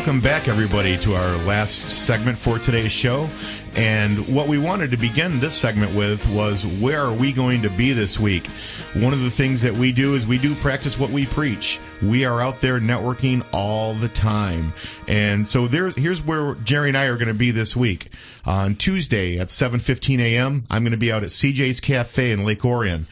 Welcome back, everybody, to our last segment for today's show. And what we wanted to begin this segment with was, where are we going to be this week? One of the things that we do is we do practice what we preach. We are out there networking all the time. And so here's where Jerry and I are going to be this week. On Tuesday at 7:15 a.m., I'm going to be out at CJ's Cafe in Lake Orion.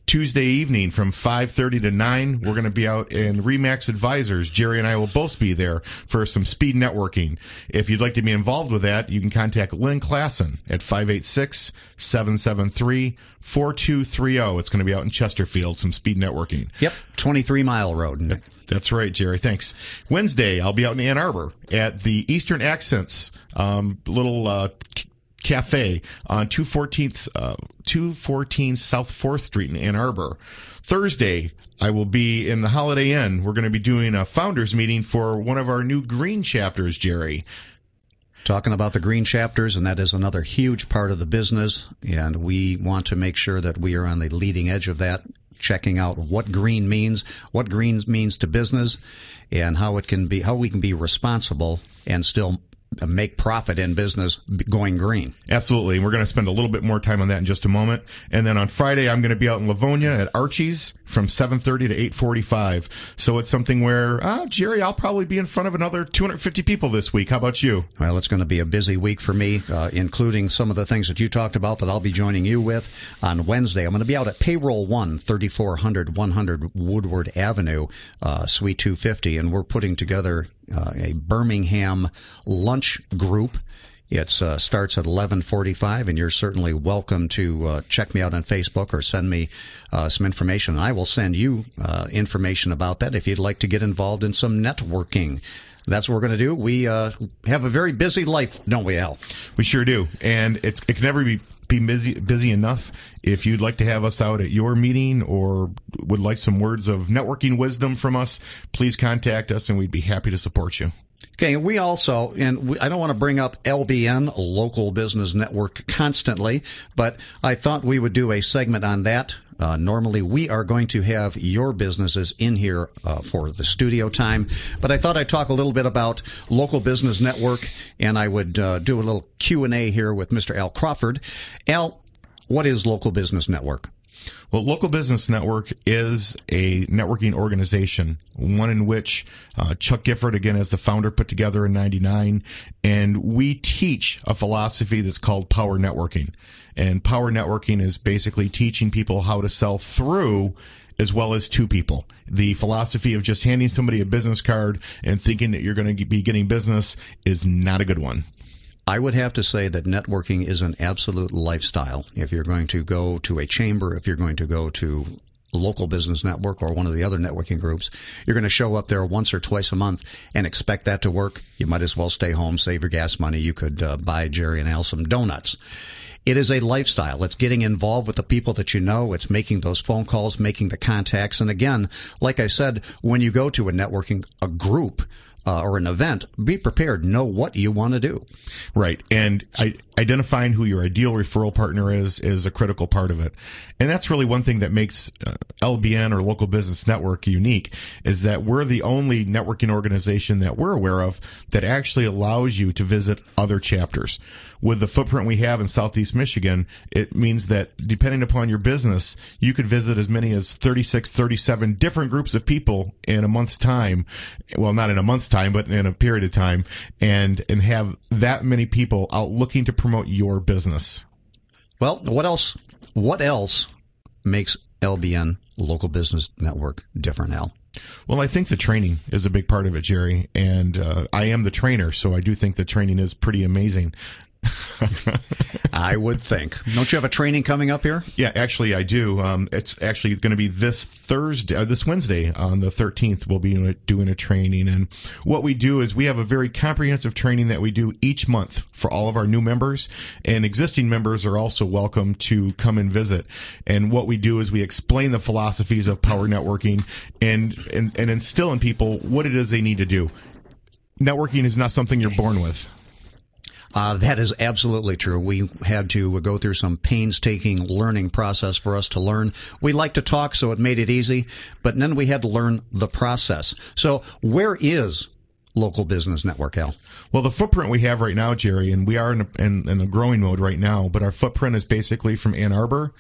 Tuesday evening from 5:30 to 9, we're going to be out in Remax Advisors. Jerry and I will both be there for some speed networking. If you'd like to be involved with that, you can contact Lynn Klassen at 586-773-4230. It's going to be out in Chesterfield, some speed networking. Yep, 23 Mile Road. That's right, Jerry. Thanks. Wednesday, I'll be out in Ann Arbor at the Eastern Accents little Cafe on 214 South 4th Street in Ann Arbor. Thursday, I will be in the Holiday Inn. We're going to be doing a founders meeting for one of our new green chapters, Jerry. Talking about the green chapters, and that is another huge part of the business, and we want to make sure that we are on the leading edge of that, checking out what green means to business, and how we can be responsible and still make profit in business going green. Absolutely. We're going to spend a little bit more time on that in just a moment. And then on Friday, I'm going to be out in Livonia at Archie's from 7:30 to 8:45. So it's something where, Jerry, I'll probably be in front of another 250 people this week. How about you? Well, it's going to be a busy week for me, including some of the things that you talked about that I'll be joining you with on Wednesday. I'm going to be out at Payroll 1, 3400 100 Woodward Avenue, Suite 250, and we're putting together a Birmingham lunch group. It starts at 11:45, and you're certainly welcome to check me out on Facebook or send me some information. I will send you information about that if you'd like to get involved in some networking. That's what we're going to do. We have a very busy life, don't we, Al? We sure do, and it can never be busy enough. If you'd like to have us out at your meeting or would like some words of networking wisdom from us, please contact us, and we'd be happy to support you. Okay, we also, I don't want to bring up LBN, Local Business Network, constantly, but I thought we would do a segment on that. Normally, we are going to have your businesses in here for the studio time, but I thought I'd talk a little bit about Local Business Network, and I would do a little Q&A here with Mr. Al Crawford. Al, what is Local Business Network? Well, Local Business Network is a networking organization, one in which Chuck Gifford, again, as the founder, put together in '99, and we teach a philosophy that's called power networking. And power networking is basically teaching people how to sell through as well as to people. The philosophy of just handing somebody a business card and thinking that you're going to be getting business is not a good one. I would have to say that networking is an absolute lifestyle. If you're going to go to a chamber, if you're going to go to Local Business Network or one of the other networking groups, you're going to show up there once or twice a month and expect that to work. You might as well stay home, save your gas money. You could buy Jerry and Al some donuts. It is a lifestyle. It's getting involved with the people that you know. It's making those phone calls, making the contacts. And again, like I said, when you go to a group, or an event, be prepared. Know what you want to do. Right. And identifying who your ideal referral partner is a critical part of it. And that's really one thing that makes LBN or Local Business Network unique, is that we're the only networking organization that we're aware of that actually allows you to visit other chapters. With the footprint we have in Southeast Michigan, it means that depending upon your business, you could visit as many as 36, 37 different groups of people in a month's time. Well, not in a month's time, but in a period of time, and have that many people out looking to promote your business. Well, what else makes LBN, Local Business Network, different, Al? Well, I think the training is a big part of it, Jerry, and I am the trainer, so I do think the training is pretty amazing. I would think. Don't you have a training coming up here? Yeah, actually, I do. It's actually going to be this Wednesday on the 13th. We'll be doing a training. And what we do is we have a very comprehensive training that we do each month for all of our new members. And existing members are also welcome to come and visit. And what we do is we explain the philosophies of power networking and instill in people what it is they need to do. Networking is not something you're born with. That is absolutely true. We had to go through some painstaking learning process for us to learn. We like to talk, so it made it easy, but then we had to learn the process. So where is local business network, Al? Well, the footprint we have right now, Jerry, and we are in a growing mode right now, but our footprint is basically from Ann Arbor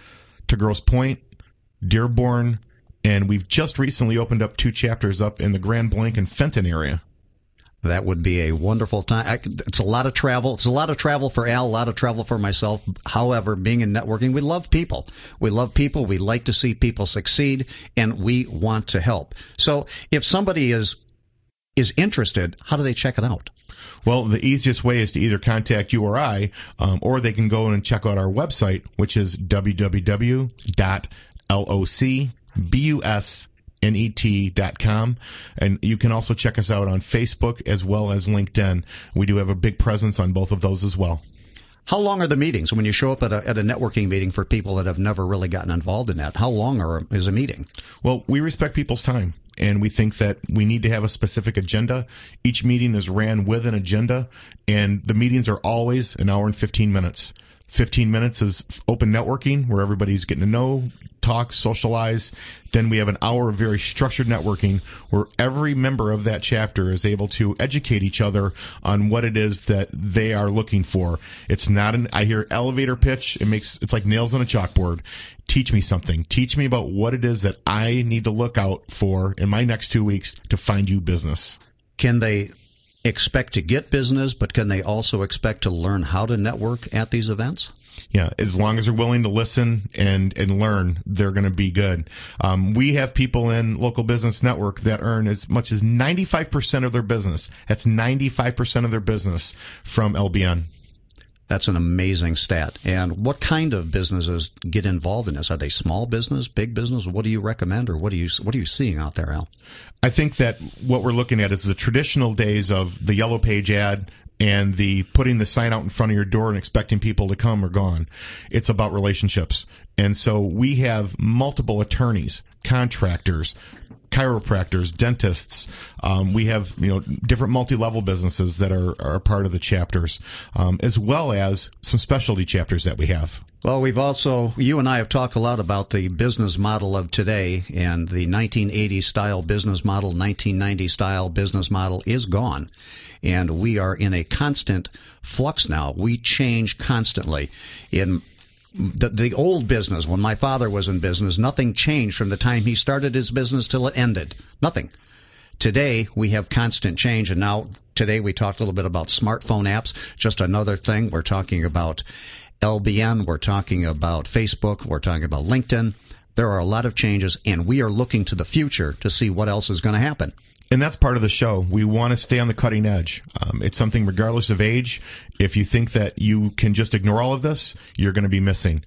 to Grosse Pointe, Dearborn, and we've just recently opened up 2 chapters up in the Grand Blanc and Fenton area. That would be a wonderful time. It's a lot of travel. It's a lot of travel for Al, a lot of travel for myself. However, being in networking, we love people. We love people. We like to see people succeed, and we want to help. So if somebody is interested, how do they check it out? Well, the easiest way is to either contact you or I, or they can go and check out our website, which is www.locbusnet.com. And you can also check us out on Facebook as well as LinkedIn. We do have a big presence on both of those as well. How long are the meetings when you show up at a networking meeting for people that have never really gotten involved in that? How long is a meeting? Well, we respect people's time, and we think that we need to have a specific agenda. Each meeting is ran with an agenda, and the meetings are always an hour and 15 minutes. 15 minutes is open networking, where everybody's getting to know, talk, socialize. Then we have an hour of very structured networking, where every member of that chapter is able to educate each other on what it is that they are looking for. It's not I hear elevator pitch. It's like nails on a chalkboard. Teach me something. Teach me about what it is that I need to look out for in my next 2 weeks to find you business. Can they expect to get business, but can they also expect to learn how to network at these events? Yeah, as long as they're willing to listen and learn, they're going to be good. We have people in Local Business Network that earn as much as 95% of their business. That's 95% of their business from LBN. That's an amazing stat. And what kind of businesses get involved in this? Are they small business, big business? What do you recommend, or what are you seeing out there, Al? I think that what we're looking at is the traditional days of the yellow page ad and the putting the sign out in front of your door and expecting people to come are gone. It's about relationships. And so we have multiple attorneys, contractors, chiropractors, dentists. We have different multi-level businesses that are part of the chapters, as well as some specialty chapters that we have. Well, you and I have talked a lot about the business model of today, and the 1980s style business model, 1990 style business model is gone. And we are in a constant flux now. We change constantly. In the old business, when my father was in business, nothing changed from the time he started his business till it ended. Nothing. Today, we have constant change, and now today we talked a little bit about smartphone apps, just another thing. We're talking about LBN, we're talking about Facebook, we're talking about LinkedIn. There are a lot of changes, and we are looking to the future to see what else is going to happen. And that's part of the show. We want to stay on the cutting edge. It's something regardless of age. If you think that you can just ignore all of this, you're going to be missing.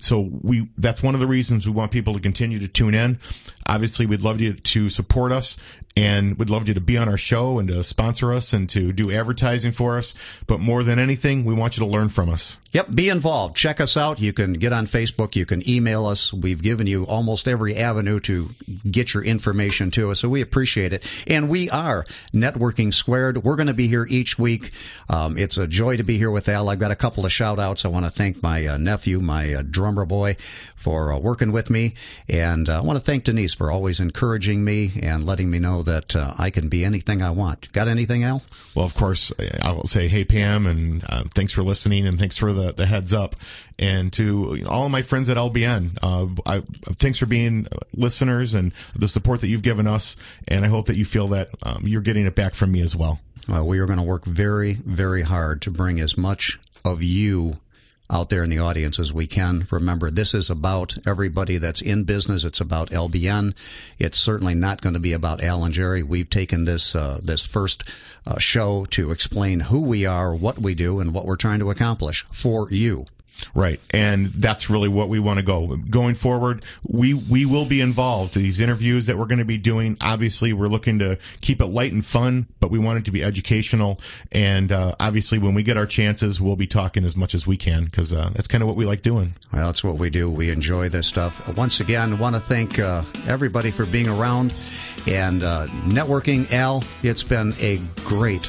So that's one of the reasons we want people to continue to tune in. Obviously, we'd love you to support us, and we'd love you to be on our show and to sponsor us and to do advertising for us. But more than anything, we want you to learn from us. Yep, be involved. Check us out. You can get on Facebook. You can email us. We've given you almost every avenue to get your information to us, so we appreciate it. And we are Networking Squared. We're going to be here each week. It's a joy to be here with Al. I've got a couple of shout-outs. I want to thank my nephew, my drummer boy, for working with me. And I want to thank Denise for always encouraging me and letting me know that I can be anything I want. Got anything, Al? Well, of course, I'll say, hey, Pam, and thanks for listening, and thanks for the heads up. And to all of my friends at LBN, thanks for being listeners and the support that you've given us, and I hope that you feel that you're getting it back from me as well. We are going to work very, very hard to bring as much of you out there in the audience as we can. Remember, this is about everybody that's in business. It's about LBN. It's certainly not going to be about Al and Jerry. We've taken this first show to explain who we are, what we do, and what we're trying to accomplish for you. Right, and that's really what we want to go. Going forward, we will be involved. These interviews that we're going to be doing, obviously, we're looking to keep it light and fun, but we want it to be educational. And obviously, when we get our chances, we'll be talking as much as we can, because that's kind of what we like doing. Well, that's what we do. We enjoy this stuff. Once again, I want to thank everybody for being around. and networking. Al, it's been a great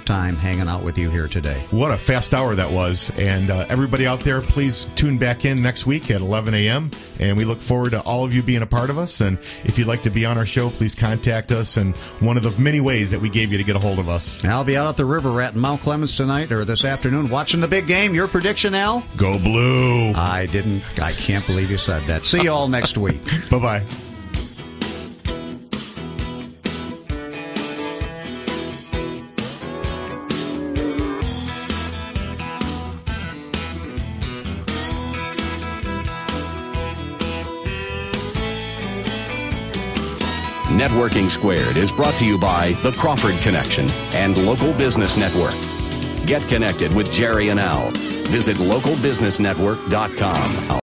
time hanging out with you here today. What a fast hour that was. And everybody out there, please tune back in next week at 11 a.m. And we look forward to all of you being a part of us. And if you'd like to be on our show, please contact us. And one of the many ways that we gave you to get a hold of us. I'll be out at the River Rat in Mount Clemens tonight or this afternoon watching the big game. Your prediction, Al? Go Blue. I can't believe you said that. See you all next week. Bye-bye. Networking Squared is brought to you by the Crawford Connection and Local Business Network. Get connected with Jerry and Al. Visit localbusinessnetwork.com.